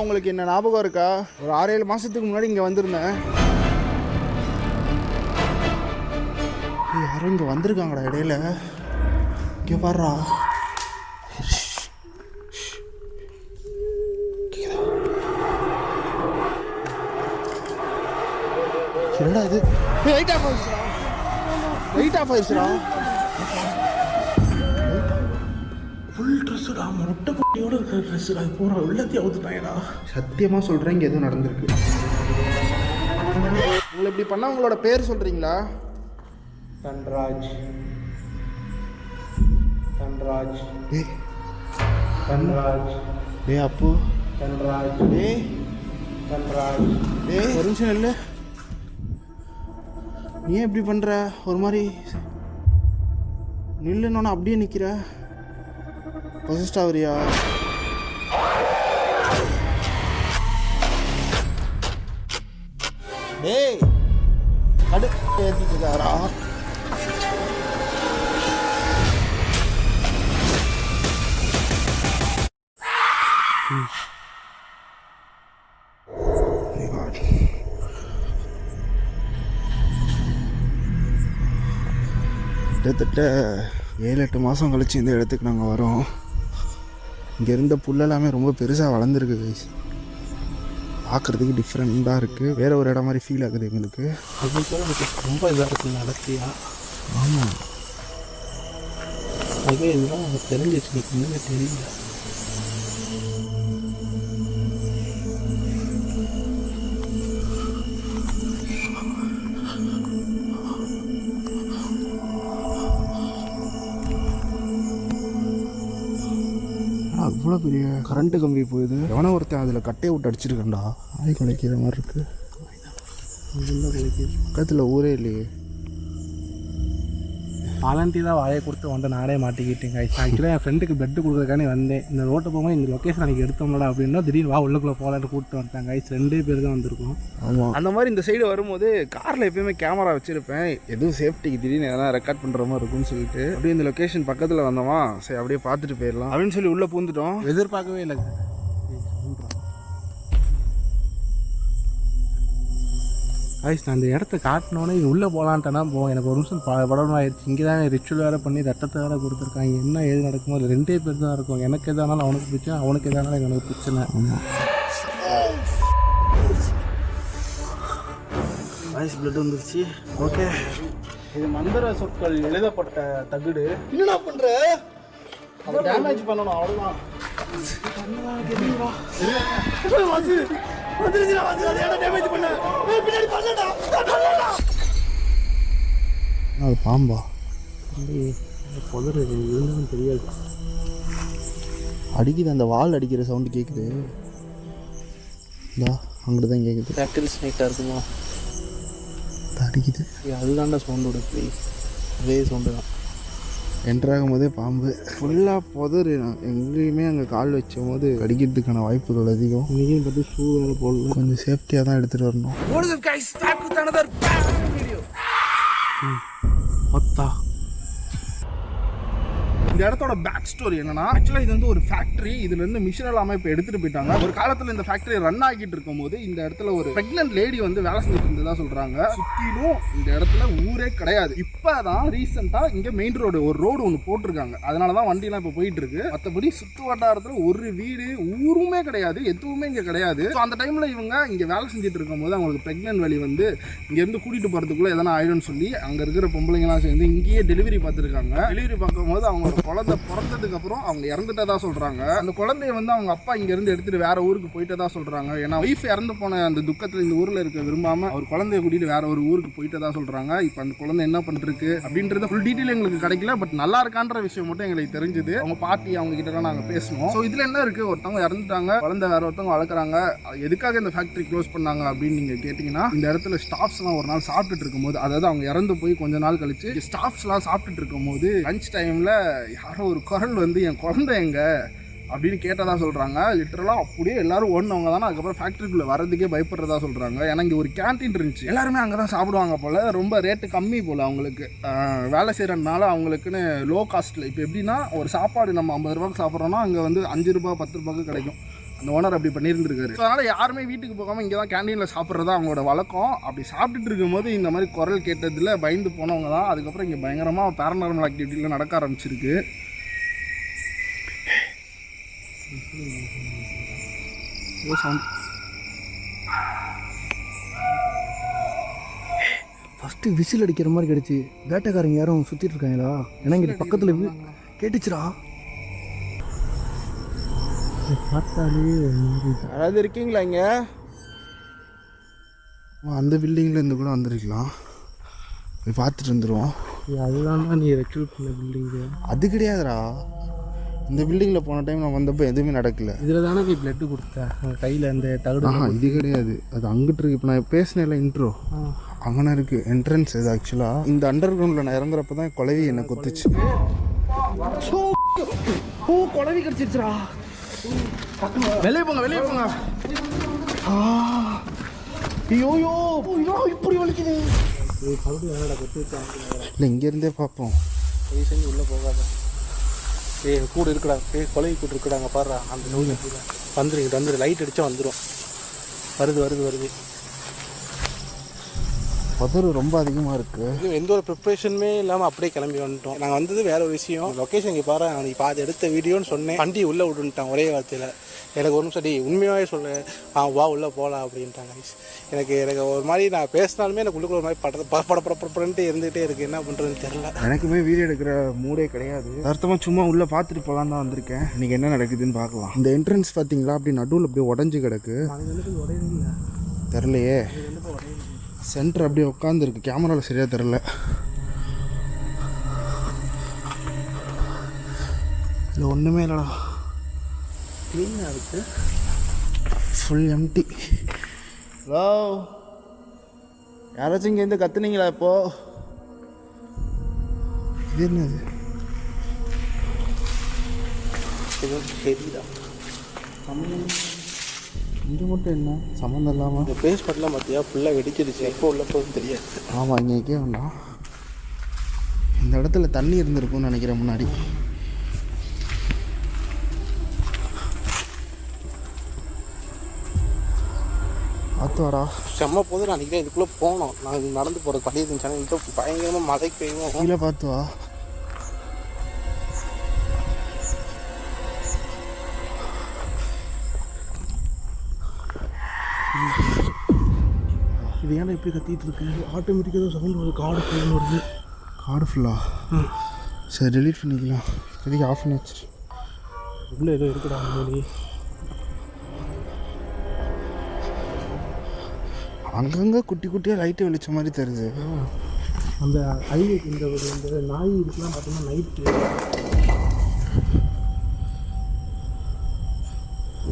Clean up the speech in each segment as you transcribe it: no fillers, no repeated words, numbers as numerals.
உங்களுக்கு என்ன ஞாபகம் இருக்கா? ஒரு 6-7 மாதத்துக்கு முன்னாடி இங்கே வந்திருந்தேன். யாரும் இங்கே வந்திருக்காங்கடா இடையில. இங்கே பாடுறா. என்னடா இது? லைட் ஆஃப் ஆயிடுச்சுடா. லைட் ஆஃப் ஆயிடுச்சுடா. ஃபுல் ட்ரெஸ்ஸுடா, மொட்டை பொட்டியோட இருக்கிற ட்ரெஸ்ஸுடா. அது பூரா எல்லாத்தையும் அவுத்துட்டாங்கடா. சத்தியமாக சொல்கிறேன், இங்கே எதுவும் நடந்திருக்கு. உங்களை இப்படி பண்ணால் உங்களோட பேர் சொல்கிறீங்களா? தன்ராஜ். தன்ராஜ். ஏய் தன்ராஜ். ஏய் அப்பு. தன்ராஜ். ஏய் தன்ராஜ். ஏய் ஒரு நிமிஷம் இல்லை. நீ ஏன் இப்படி பண்ணுற? ஒரு மாதிரி நில்லுன்னு அப்படியே நிற்கிற. பொசிஸ்ட் ஆகுறியா? டேய் கடு ஏற்றிட்டுதாரா? கிட்டத்தட்ட 7-8 மாதம் கழிச்சு இந்த இடத்துக்கு நாங்கள் வரோம். இங்கே இருந்த புல் எல்லாமே ரொம்ப பெருசாக வளர்ந்துருக்கு கைஸ். பார்க்குறதுக்கு டிஃப்ரெண்ட்டாக இருக்குது. வேறு ஒரு இடம் மாதிரி ஃபீல் ஆகுது எங்களுக்கு. அதுக்கு எனக்கு ரொம்ப இதாக இருக்குது நடத்தியா. ஆமாம், அதே இதெல்லாம் அவங்க தெரிஞ்சிச்சு. எனக்கு இன்னுமே தெரியல. அவ்வளோ பெரிய கரண்ட்டு கம்பி போகுது. எவனோ ஒருத்தன் அதில் கட்டையை விட்டு அடிச்சிருக்கேன்டா. ஆய் குலைக்கிற மாதிரி இருக்குது. பக்கத்தில் ஊரே இல்லையே. வாலண்டி தான் வாயை கொடுத்து வந்து நானே மாட்டிக்கிட்டேங்க. ஆக்சுவலாக என் ஃப்ரெண்டுக்கு பெட்டு கொடுக்குறதுக்கானே வந்தேன். இந்த ரோட்டை போகும்போது இந்த லொக்கேஷன் அன்றைக்கி எடுத்தோம்னா அப்படின்னா திடீர்னு வா உள்ளுக்குள்ளே போகலான்னு கூப்பிட்டு வந்துட்டாங்க. 2 பேர் தான் வந்திருக்கோம். ஆமாம், அந்த மாதிரி இந்த சைடு வரும்போது காரில் எப்பயுமே கேமரா வச்சுருப்பேன். எதுவும் சேஃப்டிக்கு திடீர்னு எதனா ரெக்கார்ட் பண்ணுற மாதிரி இருக்குன்னு சொல்லிட்டு அப்படியே இந்த லொக்கேஷன் பக்கத்தில் வந்தோமா, சரி அப்படியே பார்த்துட்டு போயிடலாம் அப்படின்னு சொல்லி உள்ளே பூந்துட்டோம். எதிர்பார்க்கவே இல்லை. ஐஸ் நான் அந்த இடத்த காட்டினோன்னே இது உள்ளே போகலான்ட்டேன்னா எனக்கு ஒரு நிமிஷம் படம் ஆயிடுச்சு. இங்கே தான் ரிச்சுவல் வேறு பண்ணி ரத்தத்தை வேறு கொடுத்துருக்காங்க. என்ன ஏது நடக்குமோ அது 2 பேர் தான் இருக்கும். எனக்கு எதானாலும் அவனுக்கு பிரச்சனை, அவனுக்கு எதானாலும் எனக்கு பிரச்சனை. ஐஸ் பிளட் வந்துருச்சு. ஓகே, இது மந்திர சொற்கள் எழுதப்பட்ட தகுடு. என்னடா பண்ணுற? அதை டேமேஜ் பண்ணணும் அவ்வளோதான். அது பாம்பா? புதரு இருந்தாலும் தெரியாது. அடிக்குது, அந்த வால் அடிக்கிற சவுண்டு கேட்குது. அங்கிட்டு தான் கேட்குது. ஃபேக்டரி ஸ்னேக்காக இருக்குமா? அடிக்குது. அதுதான்டா சவுண்டோட ப்ளீஸ். அதே சவுண்டு தான். என்ட்ராகும் போதே பாம்பு ஃபுல்லாக புதரு. எங்கேயுமே அங்கே கால் வச்சும் போது கடிக்கிறதுக்கான வாய்ப்புகள் அதிகம். இங்கேயும் பார்த்து ஷூ வேறு போடலாம். கொஞ்சம் சேஃப்டியாக தான் எடுத்துகிட்டு வரணும். பத்தா இந்த இடத்தோட பேக் ஸ்டோரி என்னன்னா, ஆக்சுவலாக இது வந்து ஒரு ஃபேக்ட்ரி. இதுலேருந்து மிஷின் எல்லாமே இப்போ எடுத்துகிட்டு போயிட்டாங்க. ஒரு காலத்தில் இந்த ஃபேக்ட்ரி ரன் ஆகிட்டு இருக்கும் போது இந்த இடத்துல ஒரு பிரெக்னன்ட் லேடி வந்து வேலை செஞ்சுட்டு இருந்ததா சொல்கிறாங்க. சுற்றிலும் இந்த இடத்துல ஊரே கிடையாது. இப்போ தான் ரீசெண்டாக இங்கே மெயின் ரோடு ஒரு ரோடு ஒன்று போட்டிருக்காங்க. அதனால தான் வண்டிலாம் இப்போ போயிட்டு இருக்கு. மற்றபடி சுற்று வட்டாரத்தில் ஒரு வீடு ஊருமே கிடையாது, எதுவுமே இங்கே கிடையாது. ஸோ அந்த டைமில் இவங்க இங்கே வேலை செஞ்சுட்டு இருக்கும் போது அவங்களுக்கு பிரெக்னன்ட் வலி வந்து இங்கேருந்து கூட்டிகிட்டு போகிறதுக்குள்ளே எதனா ஆயிடும்னு சொல்லி அங்கே இருக்கிற பொம்பளைங்களாம் சேர்ந்து இங்கேயே டெலிவரி பார்த்துருக்காங்க. டெலிவரி பார்க்கும்போது அவங்க குழந்தை பிறந்ததுக்கு அப்புறம் அவங்க இறந்துட்டதா சொல்றாங்க. அந்த குழந்தைய வந்து அவங்க அப்பா இங்க இருந்து எடுத்துட்டு வேற ஊருக்கு போயிட்டதா சொல்றாங்க. ஏன்னா ஒய்ஃப் இறந்து போன அந்த துக்கத்துல இந்த ஊர்ல இருக்க விரும்பாம அவர் குழந்தைய கூட்டிட்டு வேற ஒரு ஊருக்கு போயிட்டதா சொல்றாங்க. இப்போ அந்த குழந்தை என்ன பண்ணிருக்கு அப்படின்றது ஃபுல் டீட்டெயில் எங்களுக்கு கிடைக்கல. பட் நல்லா இருக்கான்ற விஷயம் மட்டும் எங்களுக்கு தெரிஞ்சது. அவங்க பாட்டி அவங்க கிட்ட நாங்க பேசணும். ஸோ இதுல என்ன இருக்கு, ஒருத்தவங்க இறந்துட்டாங்க, குழந்தை வேற ஒருத்தவங்க வளர்க்குறாங்க. எதுக்காக இந்த ஃபேக்டரி க்ளோஸ் பண்ணாங்க அப்படின்னு நீங்க கேட்டீங்கன்னா, இந்த இடத்துல ஸ்டாஃப்ஸ் எல்லாம் ஒரு நாள் சாப்பிட்டுட்டு இருக்கும் போது, அதாவது அவங்க இறந்து போய் கொஞ்ச நாள் கழிச்சு ஸ்டாஃப்ஸ் எல்லாம் சாப்பிட்டுட்டு இருக்கும் போது லஞ்ச் டைம்ல யாரோ ஒரு குரல் வந்து என் குழந்தை எங்க அப்படின்னு கேட்டதாக சொல்கிறாங்க. லிட்டரலாக அப்படியே எல்லோரும் ஓடினவங்க தானே அதுக்கப்புறம் ஃபேக்ட்ரிக்குள்ளே வரதுக்கே பயப்படுறதா சொல்கிறாங்க. ஏன்னா இங்கே ஒரு கேன்டீன் இருந்துச்சு, எல்லாருமே அங்கே தான் சாப்பிடுவாங்க போல். ரொம்ப ரேட்டு கம்மி போல் அவங்களுக்கு, வேலை செய்கிறதுனால அவங்களுக்குன்னு லோ காஸ்ட்டில். இப்போ எப்படின்னா ஒரு சாப்பாடு நம்ம 50 ரூபாய்க்கு சாப்பிட்றோன்னா அங்கே வந்து 5 ரூபா 10 ரூபாய்க்கு கிடைக்கும். அந்த ஓனர் அப்படி பண்ணியிருந்துருக்காரு. ஸோ அதனால் யாருமே வீட்டுக்கு போகாமல் இங்கே தான் கேண்டீனில் சாப்பிட்றதா அவங்களோட வழக்கம். அப்படி சாப்பிட்டுட்டு இருக்கும்போது இந்த மாதிரி குரல் கேட்டதில் பயந்து போனவங்க தான். அதுக்கப்புறம் இங்கே பயங்கரமாக பேரநார்மல் ஆக்டிவிட்டியில் நடக்க ஆரம்பிச்சிருக்கு. ஃபஸ்ட்டு விசில் அடிக்கிற மாதிரி கிடச்சி வேட்டைக்காரங்க யாரும் சுற்றிட்டு இருக்காங்களா? ஏன்னா இங்கே பக்கத்தில் கேட்டுச்சுரா. பார்த்தாலே யாராவது இருக்கீங்களா இங்கே? அந்த பில்டிங்கில் இருந்து கூட வந்துருக்கலாம், போய் பார்த்துட்டு வந்துடுவோம். அதுதான் நீ ரெக்ரூட் பண்ண பில்டிங்கு? அது கிடையாதுடா, இந்த பில்டிங்கில் போன டைம் நான் வந்தப்போ எதுவுமே நடக்கல. இதில் தானே நீ பிளட்டு கொடுத்த கையில் அந்த தகுடு? இது கிடையாது, அது அங்கிட்டு இருக்கு. இப்போ நான் பேசினேன்ல இன்ட்ரோ, அங்கே இருக்குது என்ட்ரன்ஸ். இது ஆக்சுவலாக இந்த அண்டர் கிரவுண்டில் நான் இறங்குறப்ப தான் குழவி என்னை கொத்துச்சு. குழவி கிடச்சிருச்சுரா. வெளியே போங்க, வெளியே போங்க. ஐயோயோ இப்படி வலிக்குது. இல்லை, இங்கேருந்தே பார்ப்போம். செஞ்சு உள்ளே போகாத. கூட இருக்குடா, கொலை கூட்டு இருக்குடாங்க பாடுறா. அந்த நோய் வந்துரு லைட் அடித்தா வந்துடும். வருது. பதறு ரொம்ப அதிகமாக இருக்குது. எந்த ஒரு ப்ரிப்ரேஷனுமே இல்லாமல் அப்படியே கிளம்பி வந்துட்டோம். நாங்கள் வந்தது வேற ஒரு விஷயம். லொக்கேஷன் இங்கே பாரு, நான் பாதி எடுத்த வீடியோன்னு சொன்னேன், வண்டி உள்ளே விட்டுட்டான் ஒரே வார்த்தையில். எனக்கு ஒரு நிமிஷம் உண்மையாகவே சொல்ல, வா உள்ளே போகலாம் அப்படின்ட்டாங்க. எனக்கு ஒரு மாதிரி நான் பேசினாலுமே எனக்கு உள்ளுக்குள்ள ஒரு மாதிரி படப்படப்படப்படன்ட்டு இருந்துகிட்டே இருக்குது. என்ன பண்ணுறதுன்னு தெரில. எனக்குமே வீடியோ எடுக்கிற மூடே கிடையாது. அர்த்தமாக சும்மா உள்ளே பார்த்துட்டு போகலான்னு தான் வந்திருக்கேன். இன்றைக்கி என்ன நடக்குதுன்னு பார்க்கலாம். இந்த என்ட்ரன்ஸ் பார்த்தீங்களா, அப்படி நடுவில் அப்படியே உடஞ்சி கிடக்கு. தெரிலையே, சென்டர் அப்படியே உட்காந்துருக்கு, கேமராவில் சரியாக தெரில. இல்லை ஒன்றுமே இல்லைடா, க்ளீனாக இருக்குது, ஃபுல் எம்டி. ஹலோ, யாராச்சும் இங்கேருந்து கற்றுனீங்களா இப்போது? இது என்னது? ஹெவிடா. இங்கே மட்டும் என்ன சம்மந்தம் இல்லாமல்? இந்த பேஸ் பண்ணலாம் பார்த்தியா, ஃபுல்லாக வெடிச்சிருச்சு. எப்போ உள்ள போகுதுன்னு தெரியாது. ஆமாம், இங்கே வைக்க வேண்டாம். இந்த இடத்துல தண்ணி இருந்திருக்கும்னு நினைக்கிறேன் முன்னாடி. பார்த்து வாடா. செம்ம போது நான் அன்றைக்கி இதுக்குள்ளே போனோம். நாங்கள் நடந்து போகிறது பழைய இருந்துச்சானே, இங்கே பயங்கரமாக மழை பெய்யும். கீழே பார்த்து வா. இது ஏன்னா இப்படி கத்திட்டு இருக்கு? ஆட்டோமேட்டிக்காக தான் சவுண்ட் வருது. கார்டு ஃபுல்லுன்னு வருது. கார்டு ஃபுல்லா? சரி, டெலீட் பண்ணிக்கலாம். இதுக்கு ஆஃப் பண்ணி வச்சிரு. உள்ளே ஏதோ இருக்குடா முன்னாடி. அங்கங்கே குட்டி குட்டியாக லைட்டு வெளிச்ச மாதிரி தெரியுது. அந்த ஹைவே இந்த நாய் இதுக்கெலாம் பார்த்தீங்கன்னா நைட்டு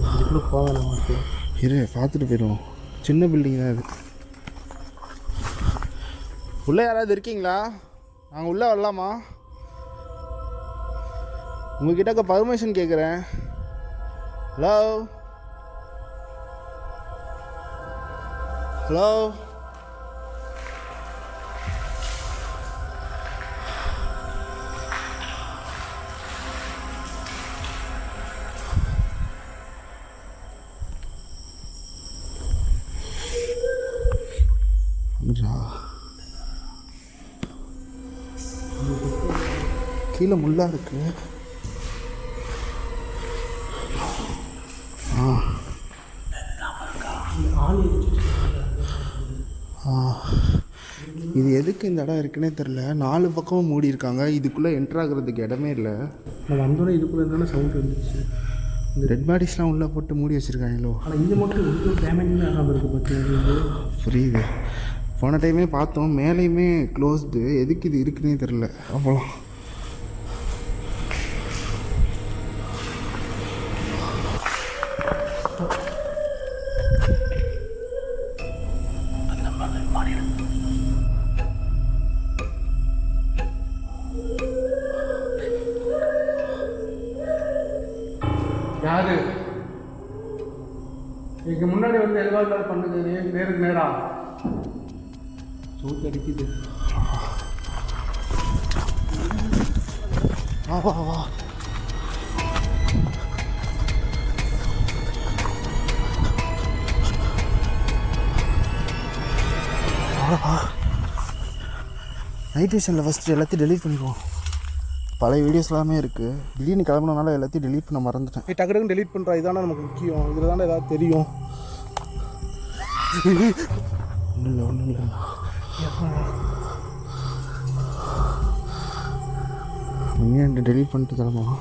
இதுக்குள்ளே போக நமக்கு. இரு, பார்த்துட்டு போயிடுவோம். சின்ன பில்டிங் தான் இது. உள்ளே யாராவது இருக்கீங்களா? நாங்கள் உள்ளே வரலாமா? உங்ககிட்ட பர்மிஷன் கேட்குறேன். ஹலோ ஹலோ, கீழே முள்ளா இருக்கு. இது எதுக்கு இந்த இடம் இருக்குன்னே தெரில. 4 பக்கமும் மூடி இருக்காங்க. இதுக்குள்ளே என்ட்ரு ஆகிறதுக்கு இடமே இல்லை. நம்ம வந்தோடனே இதுக்குள்ளே இருந்தாலும் சவுண்ட் வந்துச்சு. இந்த டெட் பாடிஸ்லாம் உள்ளே போட்டு மூடி வச்சுருக்காங்களோ. ஆனால் இது மட்டும் கொஞ்சம் டேமேஜிங் ஆகாமல் இருக்குது பார்த்தீங்கன்னா. புரியுது. போன டைமே பார்த்தோம், மேலேயுமே க்ளோஸ்டு. எதுக்கு இது இருக்குன்னே தெரில. அவ்வளோ யாரு இங்கே முன்னாடி வந்து எல்லாம் பண்ணுது நேருக்கு நேரா சூத்து அடிக்குது. வா வா வா. நைட் விஷனில் ஃபஸ்ட்டு எல்லாத்தையும் டெலீட் பண்ணிக்குவோம். பழைய வீடியோஸ் எல்லாமே இருக்குது. திடீர்னு கிளம்புனதுனால எல்லாத்தையும் டெலீட் பண்ண மறந்துட்டேன். டக்கு டக்குன்னு டெலீட் பண்ணுறா, இதானே நமக்கு முக்கியம். இதில் தானே ஏதாவது தெரியும். ஒன்றும் இல்லை. நீங்கள் டெலீட் பண்ணிட்டு கிளம்புவோம்.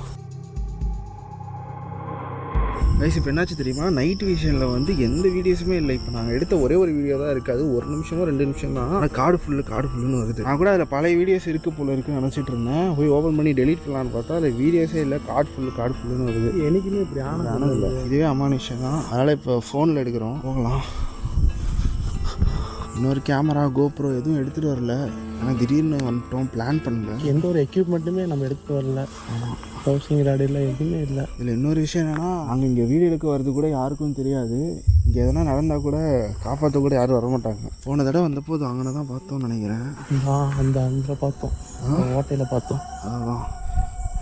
கைஸ் இப்போ என்னாச்சு தெரியுமா, நைட் விஷனில் வந்து எந்த வீடியோஸுமே இல்லை. இப்போ நாங்கள் எடுத்த ஒரே ஒரு வீடியோ தான் இருக்குது. அது 1 நிமிஷமோ 2 நிமிஷம் தான். ஆனால் கார்டு ஃபுல்லுன்னு வருது. நான் கூட அதில் பழைய வீடியோஸ் இருக்குது போல இருக்குன்னு நினச்சிட்டு இருந்தேன். போய் ஓப்பன் பண்ணி டெலீட் பண்ணலான்னு பார்த்தா அதில் வீடியோஸே இல்லை, கார்டு ஃபுல்லுன்னு வருது. எனக்குமே இப்படி ஆனால் இல்லை, இதுவே அமானுஷம் தான். அதனால் இப்போ ஃபோனில் எடுக்கிறோம். போகலாம். இன்னொரு கேமரா கோப்ரோ எதுவும் எடுத்துகிட்டு வரல. ஆனால் திடீர்னு வந்துட்டோம், பிளான் பண்ணல. எந்த ஒரு எக்யூப்மெண்ட்டுமே நம்ம எடுத்து வரல. ஹவுசிங் ராடியில் எதுவுமே இல்லை. இதில் இன்னொரு விஷயம் என்னென்னா, அங்கே இங்கே வீடியோ எடுக்க வர்றது கூட யாருக்கும் தெரியாது. இங்கே எதனா நடந்தால் கூட காப்பாற்ற கூட யாரும் வரமாட்டாங்க. போன தடவை வந்தபோது அங்கே தான் பார்த்தோம்னு நினைக்கிறேன். அந்த பார்த்தோம், ஓட்டையில் பார்த்தோம். அதுதான்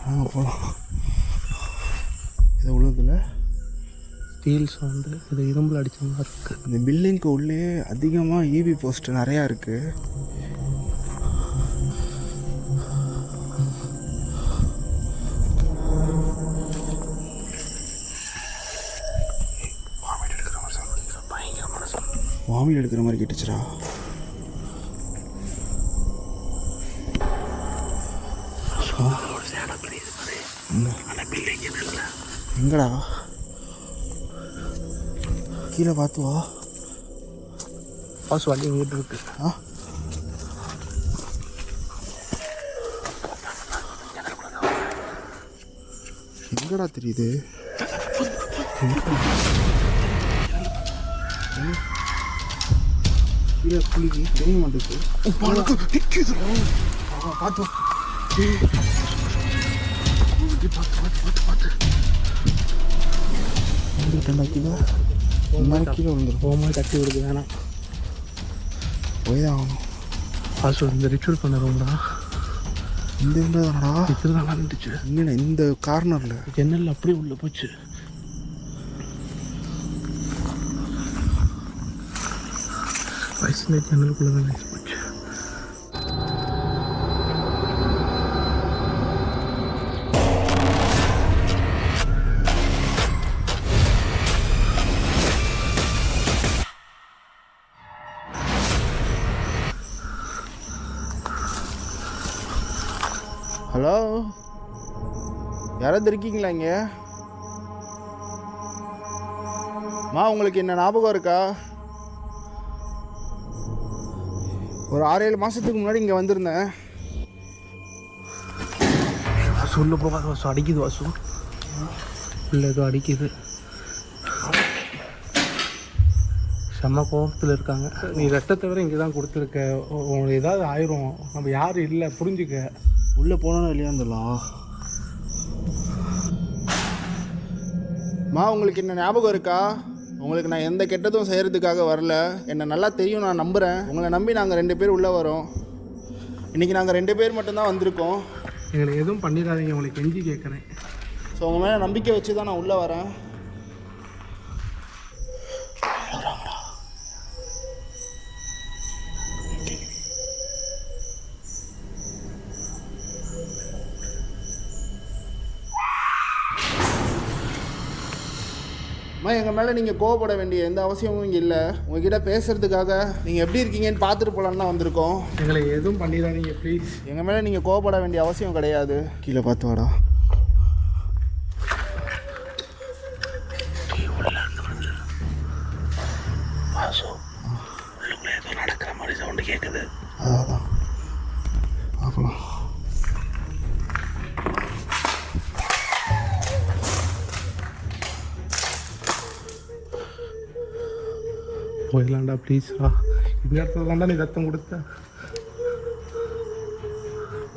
நாங்கள் போகலாம். இதை உழுதில் ஸ்டீல் சவுண்டு, இது இரும்பில் அடித்த மாதிரி இருக்குது. இந்த பில்டிங்க்கு உள்ளே அதிகமாக ஈவி போஸ்ட் நிறையா இருக்குது. வாமிட் எடுக்கிற மாதிரி கேட்டுச்சுரா. எங்கடா கீழே பார்த்து வா. பாஸ் வண்டி இங்கிட்டு இருக்கு. எங்கடா தெரியுது? கீழே குளிக்கு தெரிய மாட்டேங்குது. பார்த்து கீழே வந்துடும். போகும்போது தட்டி விடுது. வேணாம், போய் தான் ஆகணும். பாஸ் இந்த ரிச்சுவல் பண்ண ரூம்டா. இந்த வீடு தானடா. இதுதான் வந்துச்சு. இல்லை, இந்த கார்னரில் ஜன்னல் அப்படியே உள்ளே போச்சு. வயசுல ஜன்னலுக்குள்ளே தான் போச்சு. ஹலோ, யாராவது இருக்கீங்களா இங்கே? உங்களுக்கு என்ன ஞாபகம் இருக்கா? ஒரு 6-7 மாதத்துக்கு முன்னாடி இங்கே வந்திருந்தேன். வாசு உள்ள போகாத வாசு, அடிக்குது வாசு. இல்லை ஏதோ அடிக்குது. செம்ம கோபத்தில் இருக்காங்க. நீ ரத்தத்தை விட இங்கே தான் கொடுத்துருக்க. உங்களுக்கு ஏதாவது ஆயிரும். நம்ம யாரும் இல்லை, புரிஞ்சுக்க. உள்ளே போனோன்னு வெளியே வந்துடலாம். உங்களுக்கு என்ன ஞாபகம் இருக்கா? உங்களுக்கு நான் எந்த கெட்டதும் செய்கிறதுக்காக வரல. என்னை நல்லா தெரியும், நான் நம்புகிறேன். உங்களை நம்பி நாங்கள் 2 பேர் உள்ளே வரோம். இன்றைக்கி நாங்கள் 2 பேர் மட்டும்தான் வந்திருக்கோம். எங்களை எதுவும் பண்ணிடாதீங்க, உங்களுக்கு கெஞ்சி கேட்குறேன். ஸோ உங்கள் மேலே நம்பிக்கை வச்சு தான் நான் உள்ளே வரேன். எங்கள் மேலே நீங்கள் கோவப்பட வேண்டிய எந்த அவசியமும் இங்கே இல்லை. உங்ககிட்ட பேசுகிறதுக்காக நீங்கள் எப்படி இருக்கீங்கன்னு பார்த்துட்டு போகலான்னு தான் வந்திருக்கோம். எங்களை எதுவும் பண்ணிடாதீங்க ப்ளீஸ். எங்கள் மேலே நீங்கள் கோவப்பட வேண்டிய அவசியம் கிடையாது. கீழே பார்த்து வாடா. ஏதோ நடக்கிற மாதிரி சவுண்டு கேட்குது. அதான் பார்க்கலாம். போயிடலாம்டா ப்ளீஸ்டா. இந்த இடத்துல தாண்டா நீ ரத்தம் கொடுத்த.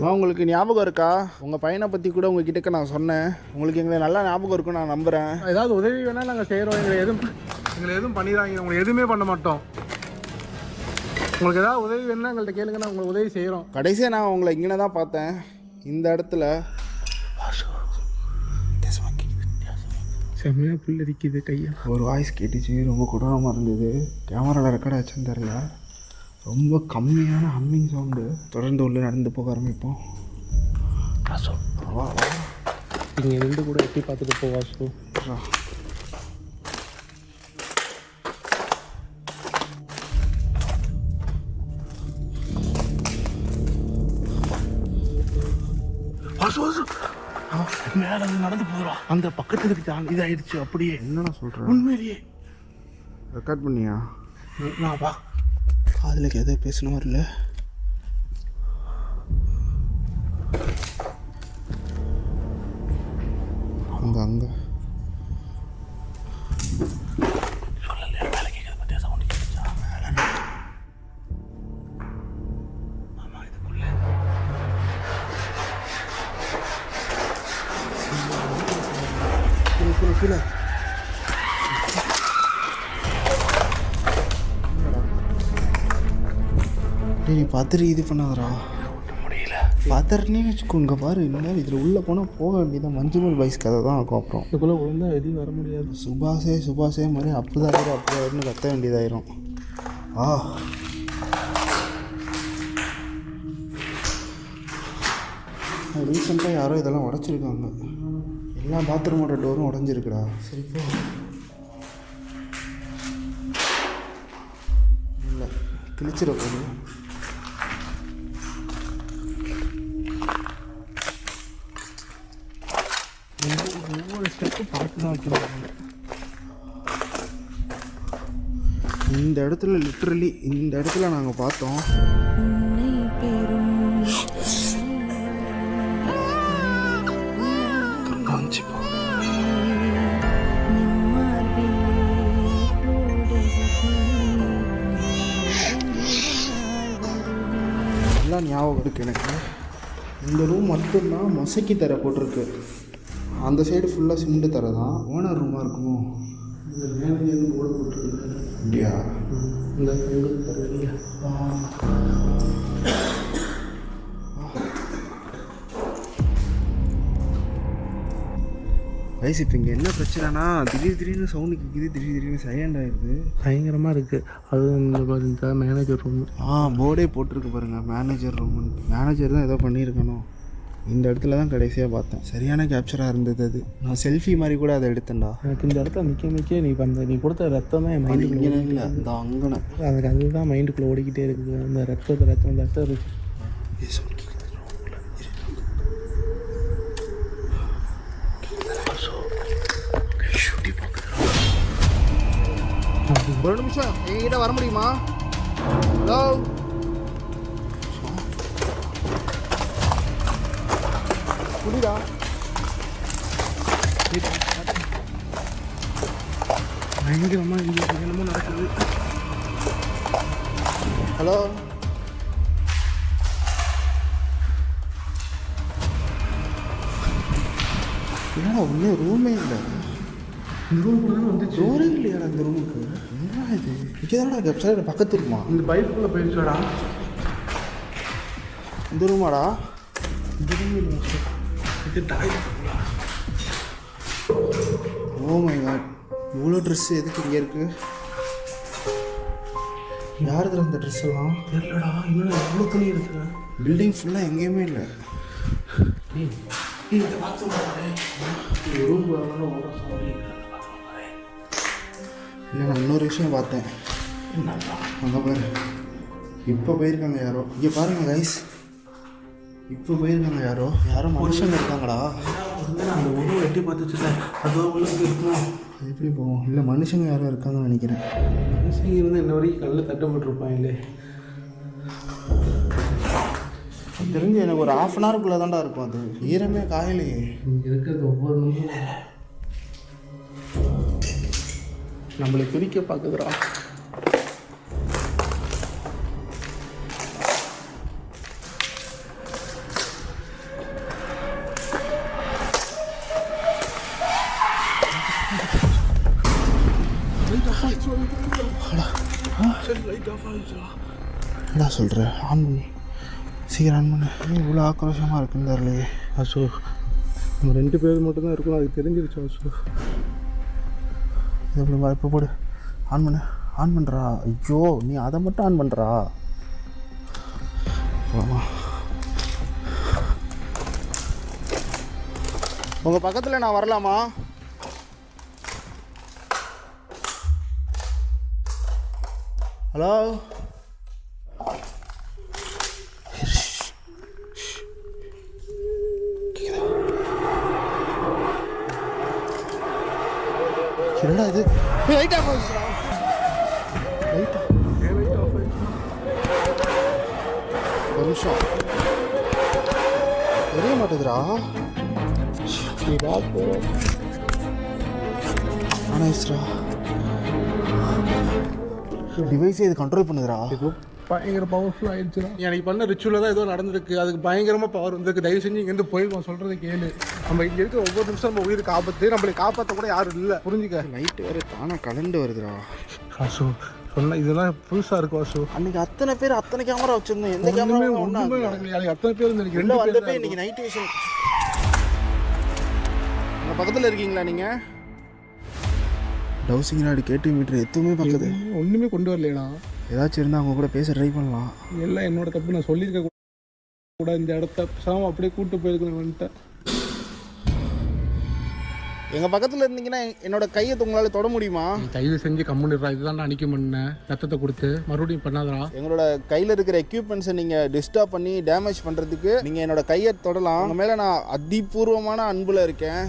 உங்களுக்கு ஞாபகம் இருக்கா உங்கள் பையனை பற்றி கூட உங்ககிட்ட நான் சொன்னேன். உங்களுக்கு எங்களை நல்லா ஞாபகம் இருக்குன்னு நான் நம்புகிறேன். ஏதாவது உதவி வேணால் நாங்கள் செய்கிறோம். எங்களை எதுவும் பண்ணிடுறாங்க. உங்களுக்கு எதுவுமே பண்ண மாட்டோம். உங்களுக்கு ஏதாவது உதவி வேணும்னா எங்கள்கிட்ட கேளுங்க, நான் உங்களுக்கு உதவி செய்கிறோம். கடைசியாக நான் உங்களை இங்கே தான் பார்த்தேன், இந்த இடத்துல. செம்மையாக புல் அடிக்குது கையை. ஒரு வாய்ஸ் கேட்டுச்சு, ரொம்ப கொடூரமாக இருந்தது. கேமராவில் ரெக்கார்ட் ஆச்சுன்னு தெரியல. ரொம்ப கம்மியான ஹம்மிங் சவுண்டு. தொடர்ந்து உள்ளே நடந்து போக ஆரம்பிப்போம். இங்கே ரெண்டு கூட எட்டி பார்த்துட்டு போ வாசு. மேலே நடந்து போகிறோம். அந்த பக்கத்தில் இதாயிடுச்சு. அப்படியே என்னண்ணா சொல்கிறேன்? உண்மையிலேயே ரெக்கார்ட் பண்ணியா? நான் வா காதில் எதோ பேசணும் வரல. அங்கே அங்கே கீழே நீ பார்த்துட்டு இது பண்ணாதரா. முடியல. பார்த்துட்டுனே வச்சுக்கோ. இங்கே பாரு, இனிமேல் இதில் உள்ளே போனால் போக வேண்டியதான். மஞ்சுமல் பாய்ஸ் கதை தான் இருக்கும். அப்புறம் இதுக்குள்ளே ஒழுங்காக எதுவும் வர முடியாது. சுபாஷே மாதிரி அப்படிதான் கத்த வேண்டியதாயிரும். ரீசெண்டாக யாரோ இதெல்லாம் உடச்சிருக்காங்க. எல்லா பாத்ரூமோட டோரும் உடஞ்சிருக்குடா. சரி போ. இல்லை கிழிச்சிட போகுது. ஒவ்வொரு ஸ்டெப்பும் பார்த்து தான் வைக்கிறாங்க. இந்த இடத்துல லிட்ரலி இந்த இடத்துல நாங்கள் பார்த்தோம். எல்லாம் ஞாபகம் இருக்குது எனக்கு. இந்த ரூம் மட்டும்தான் மொசைக்கு தர போட்டிருக்கு. அந்த சைடு ஃபுல்லாக சிமெண்ட் தர தான். ஓனர் ரூமாக இருக்குமோ? இந்த மேனேஜர் ஓட போட்டுருக்கு. அப்படியா? இந்த பொங்கல் தருவீங்க. வயசு இப்போ இங்கே என்ன பிரச்சனைனா, திடீர்னு சவுண்டு கேட்குது, திடீர்னு சைலண்ட் ஆகிடுது. பயங்கரமாக இருக்குது. அதுவும் இந்த மேனேஜர் ரூம். போர்டே போட்டிருக்கு பாருங்கள், மேனேஜர் ரூம். மேனேஜர் தான் ஏதோ பண்ணியிருக்கணும். இந்த இடத்துல தான் கடைசியாக பார்த்தேன். சரியான கேப்சராக இருந்தது அது. நான் செல்ஃபி மாதிரி கூட அதை எடுத்தேன்டா. எனக்கு இந்த இடத்துல நிற்க நீ கொடுத்த ரத்தம் தான் என் மைண்டுக்குள்ளே இல்லை, இந்த அங்கனை எனக்கு அதுதான் மைண்டுக்குள்ளே ஓடிக்கிட்டே இருக்குது. அந்த ரத்தம் ஒரு நிமிஷம் என்கிட்ட வர முடியுமா? ஹலோ, புரியுதா? பயங்கரமாக இங்கே என்னமோ நடக்குது. ஹலோ, என்னடா ஒன்றும் ரூமே இல்லை. இந்த ரூம் கூட வந்து ஜோரே இல்லையாடா இந்த ரூமுக்கு. என்ன இது? இங்கே தானடா கேப்சர் பக்கத்து ரூமா? இந்த பைப்புக்குள்ளே போயிடுச்சாடா. இந்த ரூமாடா? இந்த ரூம் இது டாய்லெட். ஓ மை காட், இவ்வளோ ட்ரெஸ்ஸு எதுக்கு இங்கே இருக்குது? யாருதுல இந்த ட்ரெஸ் எல்லாம்? தெரியலடா. இன்னும் எவ்வளோ துணி இருக்குடா. பில்டிங் ஃபுல்லாக எங்கேயுமே இல்லை. இந்த பாத்ரூம் ரூம் இல்லை, நான் இன்னொரு விஷயம் பார்த்தேன். அங்கே பாரு, இப்போ போயிருக்காங்க யாரோ. இங்கே பாருங்கள் கைஸ், இப்போ போயிருக்காங்க யாரோ மனுஷங்க இருக்காங்கடா. அந்த ஒன்றும் எட்டி பார்த்துச்சுல, அதோ உள்ளது இருக்கும். அது எப்படி போகும்? இல்லை, மனுஷங்க யாரோ இருக்காங்கன்னு நினைக்கிறேன். மனுஷங்க இருந்து இன்ன வரைக்கும் கல்லில் தட்டப்பட்டிருப்பாங்களே. தெரிஞ்சு எனக்கு ஒரு 1/2 hour தான்டா இருக்கும். அது ஈரமே காயலையே. இங்கே இருக்கிறது ஒவ்வொரு நிமிஷம் நம்மளை பிரிக்க பார்க்குதுடா. என்னடா சொல்கிற? ஆன் பண்ணி சீக்கிரம் ஆன் பண்ணு. இவ்வளோ ஆக்ரோஷமாக இருக்குன்னு தெரியலையே. அசோ நம்ம 2 பேர் மட்டும்தான் இருக்கணும், அதுக்கு தெரிஞ்சிருச்சு அசோ. எப்படி இப்போ போடு, ஆன் பண்ணு, ஆன் பண்ணுறா. ஐயோ நீ அதை மட்டும் ஆன் பண்ணுறா. ஆமாம், உங்கள் பக்கத்தில் நான் வரலாமா? ஹலோ, என்னடா இது? லைட் ஆஃப் ஆயிடுச்சுடா. லைட்டா ஒரு நிமிஷம் தெரிய மாட்டேதுடா. ஆனாஸ்ரா டிவைஸே இது கண்ட்ரோல் பண்ணுதுடா. பயங்கர பவர்ஃபுல் ஆயிடுச்சுடா. எனக்கு பண்ண ரிச்சுவலில் தான் ஏதோ நடந்திருக்கு, அதுக்கு பயங்கரமாக பவர் வந்திருக்கு. தயவு செஞ்சு இங்கேருந்து போயிடுவோம், சொல்கிறத கேளு. நம்ம இங்கே இருக்கிற ஒவ்வொரு நிமிஷம் நம்ம உயிருக்கு ஆபத்து, நம்மளை காப்பாற்ற கூட யாரும் இல்லை, புரிஞ்சுக்க. லைட்டு வேறு தானாக கலண்டு வருதுடா. அசோ சொன்ன இதெல்லாம் புதுசாக இருக்கும் அசோ. அன்றைக்கி அத்தனை பேர் அத்தனை கேமரா வச்சுருந்தோம், எந்த கேமரா ஒன்றுமே நடக்கல. அத்தனை பேர் வந்தப்போ இன்றைக்கி நைட் விஷன். உங்கள் பக்கத்தில் இருக்கீங்களா நீங்கள்? டவுசிங் நாடு கேட்டு மீட்டர் எதுவுமே பக்கத்து ஒன்றுமே கொண்டு வரலையடா. ஏதாச்சும் இருந்தால் அவங்க கூட பேச ட்ரை பண்ணலாம். எல்லாம் என்னோட தப்பு, நான் சொல்லியிருக்க கூட இந்த இடத்த சாம அப்படியே கூப்பிட்டு போயிருக்கேன். எங்கள் பக்கத்தில் இருந்தீங்கன்னா என்னோட கையை உங்களால் தொட முடியுமா? தயவு செஞ்சு கம்முன்னுறா, இதுதான் அன்றைக்கி பண்ணேன். ரத்தத்தை கொடுத்து மறுபடியும் பண்ணாதரா. எங்களோட கையில் இருக்கிற எக்யூப்மெண்ட்ஸை நீங்கள் டிஸ்டர்ப் பண்ணி டேமேஜ் பண்ணுறதுக்கு நீங்கள் என்னோட கையை தொடலாம். உங்கள் மேலே நான் அதிபூர்வமான அன்பில் இருக்கேன்.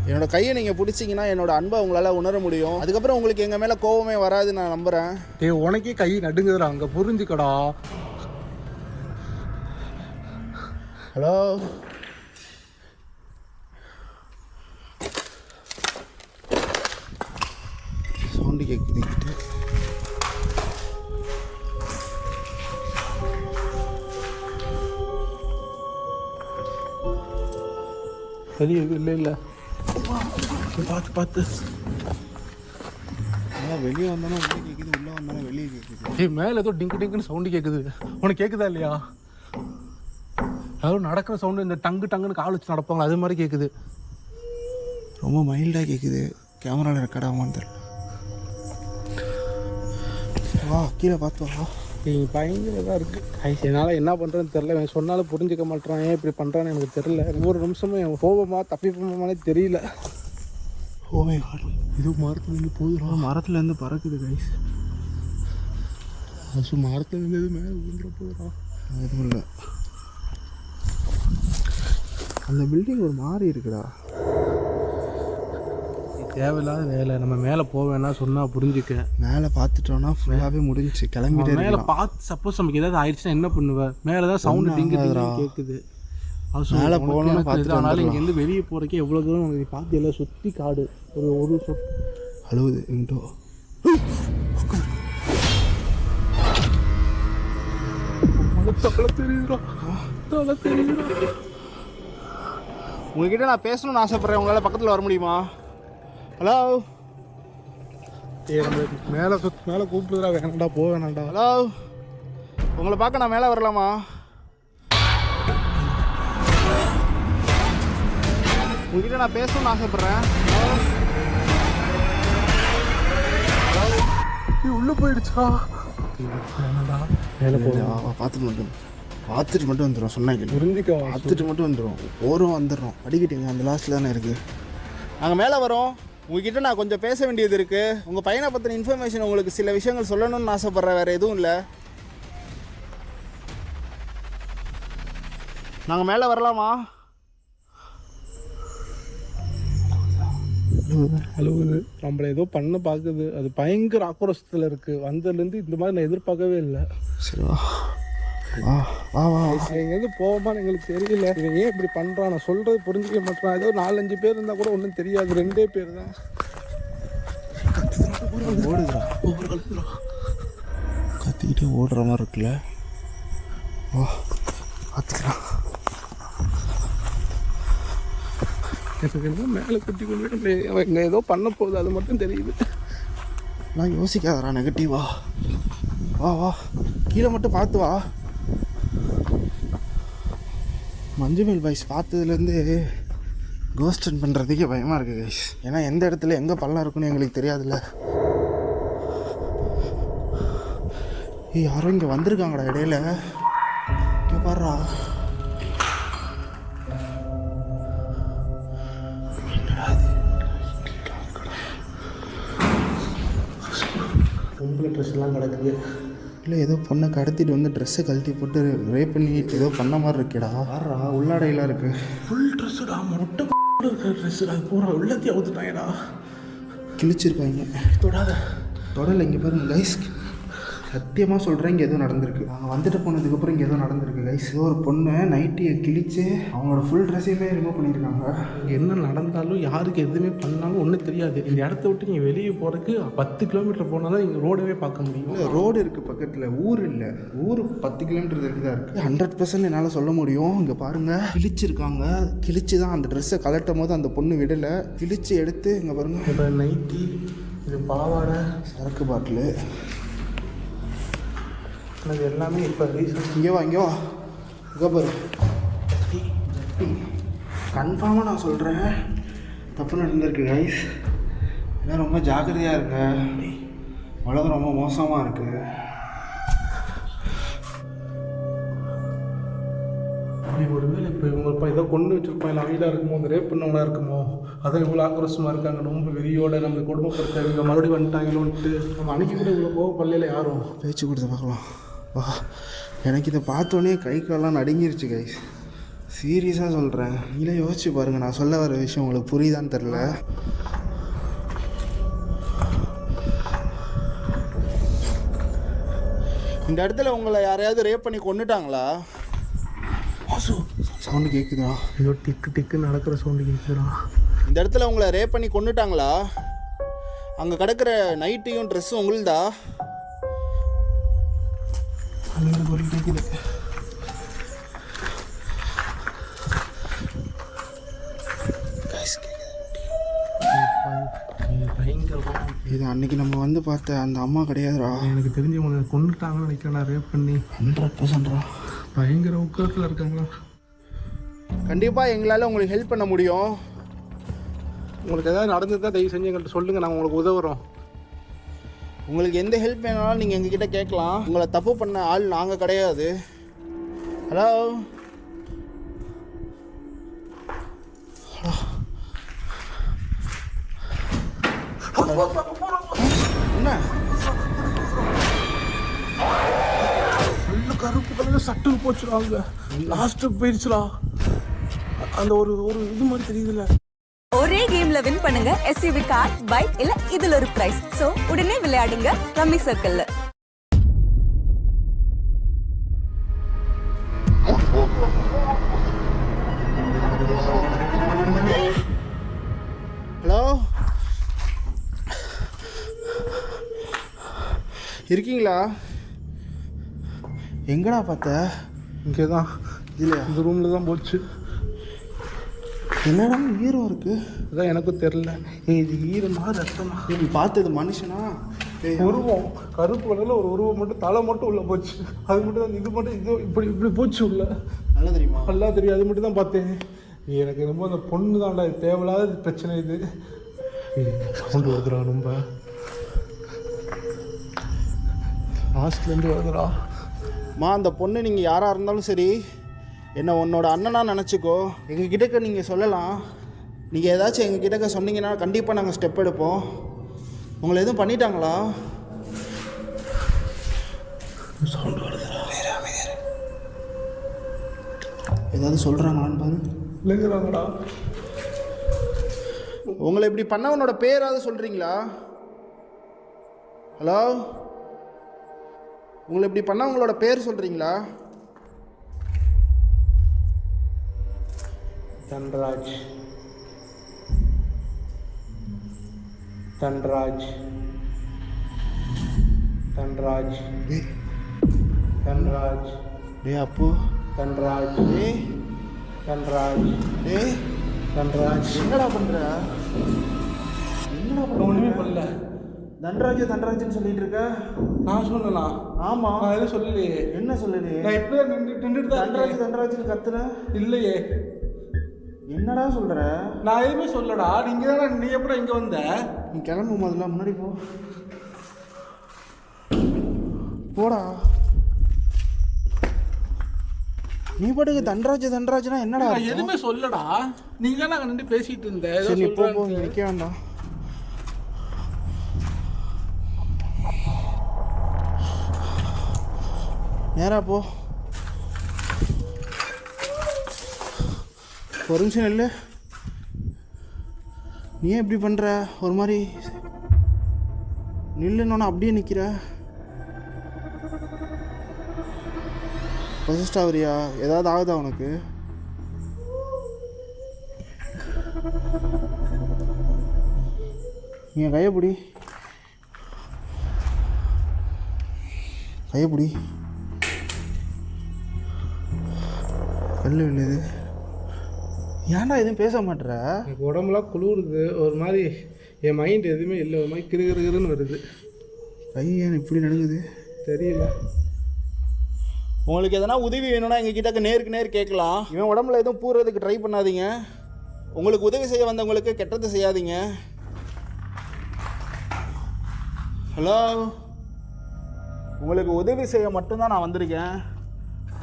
என்னோட கையை நீங்கள் பிடிச்சிங்கன்னா என்னோட அன்பை உங்களால் உணர முடியும். அதுக்கப்புறம் உங்களுக்கு எங்கள் மேலே கோவமே வராது, நான் நம்புகிறேன். உனக்கே கை நடுங்குதுடா, அங்கே புரிஞ்சுக்கடா. ஹலோ, சவுண்டு கேட்குது கிட்ட. சரி இல்லை இல்லை பார்த்து பார்த்து. வெளியே வந்தாலும் உள்ளே கேட்குது, உள்ளே வந்தாலும் வெளியே கேட்குது. மேலே ஏதோ டிங்கு டிங்குன்னு சவுண்டு கேட்குது. உனக்கு கேட்குதா இல்லையா? அதாவது நடக்கிற சவுண்டு, இந்த டங்குன்னு கால் வச்சு நடப்பாங்க, அது மாதிரி கேட்குது. ரொம்ப மைல்டாக கேட்குது. கேமராவில் ரெக்கார்ட் ஆகுமான்னு தெரியல. வா கீழே பார்த்து வா. பயங்கர இதாக இருக்குது. என்னால் என்ன பண்ணுறேன்னு தெரில. அவன் சொன்னாலும் புரிஞ்சிக்க மாட்டேறான். ஏன் இப்படி பண்ணுறான்னு எனக்கு தெரில. ஒவ்வொரு நிமிஷமும் என் கோபமாக தப்பிப்போமானே தெரியல. ஓமே காட், இது மரத்துலேருந்து போதும். மரத்துலேருந்து பறக்குது கைஸ். அசு மரத்துலேருந்து எது மேலே விழுந்துட போதுடா. எதுவும் இல்லை, அந்த பில்டிங் ஒரு மாதிரி இருக்குடா. தேவையில்லாத வேலை. நம்ம மேலே போவேன்னா சொன்னால் புரிஞ்சுக்க. மேலே பார்த்துட்டோன்னா ஃபுல்லாகவே முடிஞ்சிச்சு, கிளம்பிட்டு. மேலே பார்த்து சப்போஸ் நமக்கு ஏதாவது ஆயிடுச்சுன்னா என்ன பண்ணுவேன்? மேலே தான் சவுண்டு டிங்கு கேட்குது. மேலே போகணும்னு பார்த்துட்டு அதனால இங்கேருந்து வெளியே போகிறக்கே எவ்வளோ தூரம் உனக்கு பார்த்து எல்லாம் சுற்றி காடு ஒரு அழுவுது எங்கிட்டோ. உங்ககிட்ட நான் பேசணும்னு ஆசைப்பட்றேன், உங்களால் பக்கத்தில் வர முடியுமா? ஹலோ, மேலே மேலே கூப்பிடுறா. வேணாண்டா, போக வேணாண்டா. ஹலோ, உங்களை பார்க்க நான் மேலே வரலாமா? உங்ககிட்ட நான் பேசணும்னு ஆசைப்பட்றேன். உள்ளே போயிடுச்சா? வேணாண்டா, மேலே போகலாம். பார்த்துட்டு மட்டும் வந்துடும். சொன்னாங்க புரிஞ்சிக்க. பார்த்துட்டு மட்டும் வந்துடும். ஓரம் வந்துடுறோம். அடிக்கிட்டீங்க, அந்த லாஸ்ட்டில் தானே இருக்குது. நாங்கள் மேலே வரோம். உங்ககிட்ட நான் கொஞ்சம் பேச வேண்டியது இருக்குது. உங்கள் பையனை பற்றின இன்ஃபர்மேஷன் உங்களுக்கு சில விஷயங்கள் சொல்லணும்னு ஆசைப்பட்றேன், வேறு எதுவும் இல்லை. நாங்கள் மேலே வரலாமா? அழுவுது. நம்மளை ஏதோ பண்ண பார்க்குது. அது பயங்கர ஆக்ரோஷத்தில் இருக்குது. வந்ததுலேருந்து இந்த மாதிரி நான் எதிர்பார்க்கவே இல்லை. சரி வா வா வா வா. எங்கேருந்து போவோமான்னு எங்களுக்கு தெரியல. இவன் ஏன் இப்படி பண்ணுறான்? நான் சொல்கிறது புரிஞ்சிக்க மாட்டேறான். ஏதோ 4-5 பேர் இருந்தால் கூட ஒன்றும் தெரியாது. 2 பேர் தான். ஓடுதுடா, கத்திக்கிட்டே ஓடுற மாதிரி இருக்குல்ல. வா பார்த்துக்கலாம். எனக்கு என்ன மேலே குத்தி கொண்டு அவன் இங்கே ஏதோ பண்ண போகுது, அது மட்டும் தெரியுது. எல்லாம் யோசிக்காதடா நெகட்டிவா. வா வா கீழே மட்டும் பார்த்து வா. மஞ்சுமேல் பாய்ஸ் பார்த்ததுலேருந்து கோஸ்ட் ரன் பண்ணுறதுக்கே பயமாக இருக்குது கைஸ். ஏன்னா எந்த இடத்துல எங்கே பள்ளம் இருக்குன்னு எங்களுக்கு தெரியாதுல்ல. யாரும் இங்கே வந்திருக்காங்கடா இடையில. இங்கே பாடுறா. பொம்பளை ட்ரெஸ் எல்லாம் கிடக்குது. இல்லை ஏதோ பொண்ணை கடத்திட்டு வந்து ட்ரெஸ்ஸை கழட்டி போட்டு ரேப் பண்ணி ஏதோ பண்ண மாதிரி இருக்கேடா. பாடுறா உள்ளாடையெல்லாம் இருக்குது. ஃபுல் ட்ரெஸ்ஸுடா, மொட்டை இருக்கிற ட்ரெஸ்ஸுடா. பூரா உள்ளத்தையும் அவுத்துட்டாங்கடா, கிழிச்சிருக்காங்க. தொடாத. தொடலை. இங்கே பாருங்க கைஸ், சத்தியமாக சொல்கிறேன் இங்கே எதுவும் நடந்திருக்கு. நாங்கள் வந்துட்டு போனதுக்கப்புறம் இங்கே எதுவும் நடந்திருக்கு கைஸ். ஏதோ ஒரு பொண்ணை நைட்டியை கிழிச்சு அவங்களோட ஃபுல் ட்ரெஸ்ஸையுமே ரிமூவ் பண்ணியிருக்காங்க. இங்கே என்ன நடந்தாலும் யாருக்கு எதுவுமே பண்ணாலும் ஒன்றும் தெரியாது. இந்த இடத்த விட்டு நீங்கள் வெளியே போகிறதுக்கு 10 கிலோமீட்டர் போனால் தான் நீங்கள் ரோடவே பார்க்க முடியும். இல்லை ரோடு இருக்குது பக்கத்தில், ஊர் இல்லை. ஊர் 10 கிலோமீட்டர் தள்ளி தான் இருக்குது. 100% என்னால் சொல்ல முடியும். இங்கே பாருங்கள் கிழிச்சிருக்காங்க. கிழிச்சு தான் அந்த ட்ரெஸ்ஸை கலட்டும் போது அந்த பொண்ணு விடலை. கிழிச்சு எடுத்து இங்கே பாருங்கள். இப்போ நைட்டி, இது பாவாடை, சரக்கு பாட்டிலு, அது எல்லாமே இப்போ ரீசன்ட். இங்கே வா இங்கே வா. இங்கே பாரு. கன்ஃபார்மாக நான் சொல்கிறேன் தப்பு நடந்திருக்கு கைஸ். ஏன்னா ரொம்ப ஜாக்கிரதையாக இருங்க. உலகம் ரொம்ப மோசமாக இருக்குது. ஒருவேளை இப்போ இவங்க இப்போ ஏதோ கொண்டு வச்சுருப்பாங்க, இல்லை வீடாக இருக்குமோ, அந்த ரேப் பண்ணவங்களா இருக்குமோ, அதான் இவ்வளோ ஆக்ரோஷமாக இருக்காங்க. ரொம்ப வெறியோட நம்ம குடும்பப்படுத்த இவங்க மறுபடியும் வந்துட்டாங்களோன்ட்டு. நம்ம அன்றைக்கி கூட இவ்வளோ போக பள்ளியில் யாரும் பேச்சு கொடுத்து பார்க்கலாம். வா, எனக்கு இதை பார்த்தோன்னே கை காலெலாம் நடுங்கிருச்சு கைஸ். சீரியஸாக சொல்கிறேன். நீங்களே யோசிச்சு பாருங்கள். நான் சொல்ல வர விஷயம் உங்களுக்கு புரியுதான்னு தெரில. இந்த இடத்துல உங்களை யாரையாவது ரேப் பண்ணி கொண்டுட்டாங்களா? சவுண்டு கேட்குதா? ஏதோ டிக்கு டிக்கு நடக்கிற சவுண்டு கேட்குறா. இந்த இடத்துல உங்களை ரேப் பண்ணி கொண்டுட்டாங்களா? அங்கே கிடக்கிற நைட்டியும் ட்ரெஸ்ஸும் உங்களுதா? அந்த ஒரு கேட்குது. இது அன்னைக்கு நம்ம வந்து பார்த்த அந்த அம்மா கிடையாதுடா. எனக்கு தெரிஞ்சவங்க கொண்டுட்டாங்கன்னு நினைக்கிறேன், ரேப் பண்ணி. 100%. பயங்கர உக்கத்தில் இருக்காங்களா? கண்டிப்பாக எங்களால் உங்களுக்கு ஹெல்ப் பண்ண முடியும். உங்களுக்கு எதாவது நடந்ததுதான் தயவு செஞ்சு எங்கள்கிட்ட சொல்லுங்கள், நாங்கள் உங்களுக்கு உதவுறோம். உங்களுக்கு எந்த ஹெல்ப் வேணாலும் நீங்கள் எங்ககிட்ட கேட்கலாம். உங்களை தப்பு பண்ண ஆள் நாங்கள் கிடையாது. ஹலோ என்ன கருப்பு கலர் சட்டுக்கு போச்சுடாங்க. லாஸ்ட்டுக்கு போயிடுச்சுடா. அந்த ஒரு ஒரு இது மாதிரி தெரியுதுல்ல. ஒரே கேம்ல வின் பண்ணுங்க எஸ்யூவி கார், பைக் இல்ல இதுல ஒரு பிரைஸ். சோ உடனே விளையாடுங்க ரம்மி சர்க்கிள்ல. ஹலோ, இருக்கீங்களா? எங்கடா பார்த்த? இங்கே தான், இல்லையா? இந்த ரூமில் தான் போச்சு. என்னடா ஈரம் இருக்கு? அதான் எனக்கும் தெரில. இது ஈரமா ரத்தமா? நீ பார்த்தது மனுஷனா? உருவம் கருப்பு கலரில் ஒரு உருவம் மட்டும், தலை மட்டும் உள்ள போச்சு. அது மட்டும் தான், இது மட்டும் இது இப்படி இப்படி போச்சு உள்ள. நல்லா தெரியுமா? நல்லா தெரியும். அது மட்டும் தான் பார்த்தேன். எனக்கு ரொம்ப அந்த பொண்ணு தான்டா, இது தேவையில்லாத பிரச்சனை. இது சவுண்டு வருதுடா, ரொம்ப லாஸ்ட்லேருந்து வருதுடா. அந்த பொண்ணு நீங்கள் யாராக இருந்தாலும் சரி, என்னை உன்னோட அண்ணனா நினச்சிக்கோ. எங்கள் கிட்டக்க நீங்கள் சொல்லலாம். நீங்கள் ஏதாச்சும் எங்கள் கிட்டக்க சொன்னீங்கன்னா கண்டிப்பாக நாங்கள் ஸ்டெப் எடுப்போம். உங்களை எதுவும் பண்ணிட்டாங்களா? சவுண்டு வருதுடா. ஏதாவது சொல்கிறாங்களான்னு பாரு. இல்லைங்கிறாங்கடா. உங்களை இப்படி பண்ணவனோட பேராவது சொல்கிறீங்களா? ஹலோ, உங்களை இப்படி பண்ணவங்களோட பேர் சொல்கிறீங்களா? தன்ராஜ், தன்ராஜ், தன்ராஜ், தன்ராஜ், டே அப்பு, தன்ராஜ், டே தன்ராஜ், டே தன்ராஜ். என்னடா பண்ணுற? என்னடா பண்ண? ஒன்றுமே பண்ணல. தண்டராஜ்னு சொல்லிட்டு இருக்க. நான் சொன்னேனா? ஆமா, நான் எதுவும் சொல்லலையே. என்ன சொல்லலையே? நான் இப்படியே நின்றுட்டு தான் தண்டராஜ்னு கத்துன. இல்லையே. என்னடா சொல்ற? நான் எதுவுமே சொல்லடா. நீங்க தானே. நீ எப்படி இங்க வந்த? நீ கிளம்பு, முதல்ல முன்னாடி போ. போடா. நீ பாட்டுக்கு தண்டராஜ்னா என்னடா? நான் எதுவுமே சொல்லடா. நீங்க தானே அங்க நின்று பேசிட்டு இருந்த. சரி, நீ போ, நிக்க வேண்டாம். நேரா போ. ஒரு நிமிஷம் இல்லை. நீ ஏன் இப்படி பண்ணுற? ஒரு மாதிரி நில்லுன்னு அப்படியே நிற்கிற. பொசிஸ்ட் ஆகுறியா? ஏதாவது ஆகுதா உனக்கு? நீங்கள் கையப்பிடி. கல்லு விழுது. ஏன்டா எதுவும் பேச மாட்டேற? எனக்கு உடம்புலாம் குளிருது. ஒரு மாதிரி என் மைண்ட் எதுவுமே இல்லை. ஒரு மாதிரி கிருகிருன்னு வருது. கை ஏன் இப்படி நடுங்குது தெரியல. உங்களுக்கு எதனா உதவி வேணும்னா எங்ககிட்ட நேருக்கு நேர் கேட்கலாம். இவன் உடம்புல எதுவும் பூர்றதுக்கு ட்ரை பண்ணாதீங்க. உங்களுக்கு உதவி செய்ய வந்தவங்களுக்கு கெட்டது செய்யாதீங்க. ஹலோ, உங்களுக்கு உதவி செய்ய மட்டும்தான் நான் வந்திருக்கேன்.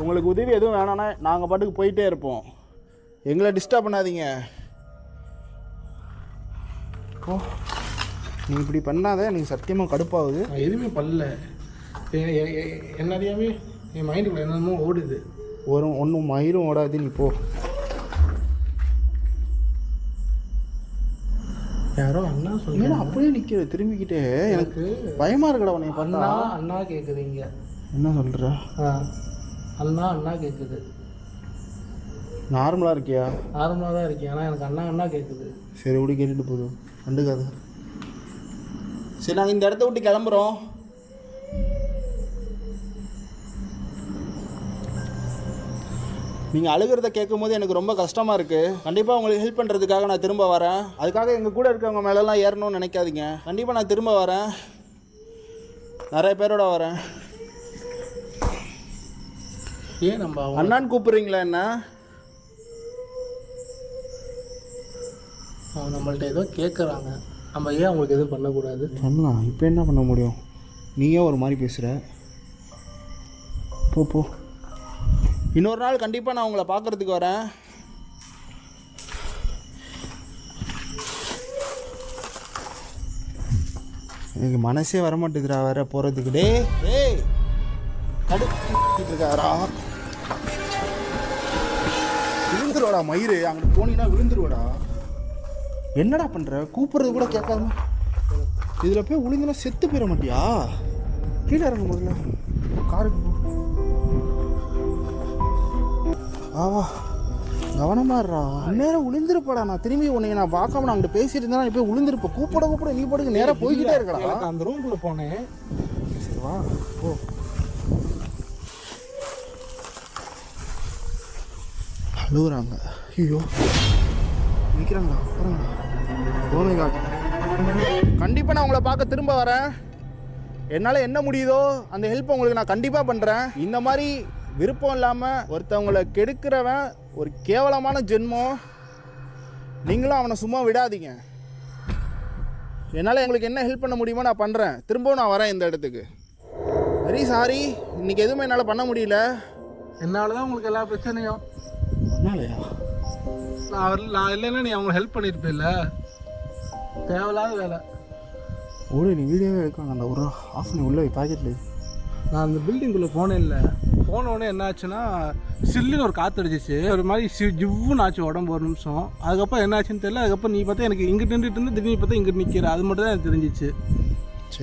உங்களுக்கு உதவி எதுவும் வேணான்னா நாங்கள் பாட்டுக்கு போயிட்டே இருப்போம். எங்களை டிஸ்டர்ப் பண்ணாதீங்க. ஓ, நீ இப்படி பண்ணாத. எனக்கு சத்தியமாக கடுப்பாகுது. நான் எதுவுமே பண்ணல. என்ன அறியாமே என் மைண்டுக்குள்ள என்னமோ ஓடுது. ஒன்றும் மயிரும் ஓடாது. நீ போ. யாரோ அண்ணா சொல்லுங்க. அப்படியே நிற்கிற திரும்பிக்கிட்டே. எனக்கு பயமாக இருக்கடா உன்னை பண்ணா. அண்ணா கேட்குறீங்க. என்ன சொல்கிற? அண்ணா கேட்குது. நார்மலாக இருக்கியா? நார்மலாக தான் இருக்கேன். ஆனால் எனக்கு அண்ணா கேட்குது. சரி, விடு, கேட்டுட்டு போதும். கண்டுக்காது. சரி, நாங்கள் இந்த இடத்த விட்டு கிளம்புறோம். நீங்கள் அழுகிறத கேட்கும் போது எனக்கு ரொம்ப கஷ்டமாக இருக்குது. கண்டிப்பாக உங்களுக்கு ஹெல்ப் பண்ணுறதுக்காக நான் திரும்ப வரேன். அதுக்காக எங்கள் கூட இருக்கவங்க மேலெல்லாம் ஏறணும்னு நினைக்காதீங்க. கண்டிப்பாக நான் திரும்ப வரேன். நிறைய பேரோட வரேன். ஏன் நம்ம அண்ணான்னு கூப்பிட்றீங்களா? என்ன அவங்க நம்மள்ட்ட ஏதோ கேட்குறாங்க. நம்ம ஏன் அவங்களுக்கு எதுவும் பண்ணக்கூடாது? பண்ணலாம். இப்போ என்ன பண்ண முடியும்? நீயே ஒரு மாதிரி பேசுகிற. போ. இன்னொரு நாள் கண்டிப்பாக நான் உங்களை பார்க்குறதுக்கு வரேன். எனக்கு மனசே வரமாட்டேதுடா வேற போகிறதுக்கு. டேய் கடுப்பிட்டு இருக்காரா? விழுந்துருவாடா மயிறு. அங்கே போனீங்கன்னா விழுந்துருவாடா. என்னடா பண்ணுற? கூப்பிட்றது கூட கேட்காம இதில் போய் விழுந்துனா செத்து போயிட மாட்டியா? கீழே இறங்க முதல்ல. காருக்கு போ. ஆவா, கவனமாக இருறா. நேரம் விழுந்துருப்படா. நான் திரும்பி உன்னை நான் பார்க்காம நான் அங்கிட்ட பேசிட்டு இருந்தேன். நீ போய் விழுந்துருப்ப. கூப்பிட நீ பாட்டுக்கு நேராக போய்கிட்டே இருக்கடா. அந்த ரூம்குள்ளே போனேன். சரி வா, போ. அழுகுறாங்க. ஐயோ, நிற்கிறாங்களா? போனீங்க. கண்டிப்பாக நான் உங்களை பார்க்க திரும்ப வரேன். என்னால் என்ன முடியுதோ அந்த ஹெல்ப் உங்களுக்கு நான் கண்டிப்பாக பண்ணுறேன். இந்த மாதிரி விருப்பம் இல்லாமல் ஒருத்தவங்களை கெடுக்கிறவன் ஒரு கேவலமான ஜென்மம். நீங்களும் அவனை சும்மா விடாதீங்க. என்னால் எங்களுக்கு என்ன ஹெல்ப் பண்ண முடியுமோ நான் பண்ணுறேன். திரும்பவும் நான் வரேன் இந்த இடத்துக்கு. வெரி சாரி, இன்றைக்கி எதுவுமே என்னால் பண்ண முடியல. என்னால் தான் உங்களுக்கு எல்லா பிரச்சனையும். என்னாலயா? நான் இல்லைன்னா நீ அவங்களை ஹெல்ப் பண்ணியிருப்பில்ல. தேவையில்லாத வேலை. ஓடு, நீ வீடியோவே எடுக்காங்க. அந்த ஒரு ஆஃப் பண்ணி உள்ளே பாக்கெட்டில். நான் அந்த பில்டிங்குள்ளே போனேன். இல்லை, போனோடனே என்ன ஆச்சுன்னா சில்லுன்னு ஒரு காற்று அடிச்சிச்சு. ஒரு மாதிரி ஜிவ்வுன்னு ஆச்சு உடம்பு ஒரு நிமிஷம். அதுக்கப்புறம் என்ன ஆச்சுன்னு தெரியல. அதுக்கப்புறம் நீ பார்த்தா எனக்கு இங்கிட்டு நின்றுட்டு இருந்து திடீர்னு பார்த்தா இங்கிட்டு நிற்கிற. அது மட்டும் தான் எனக்கு தெரிஞ்சிச்சு.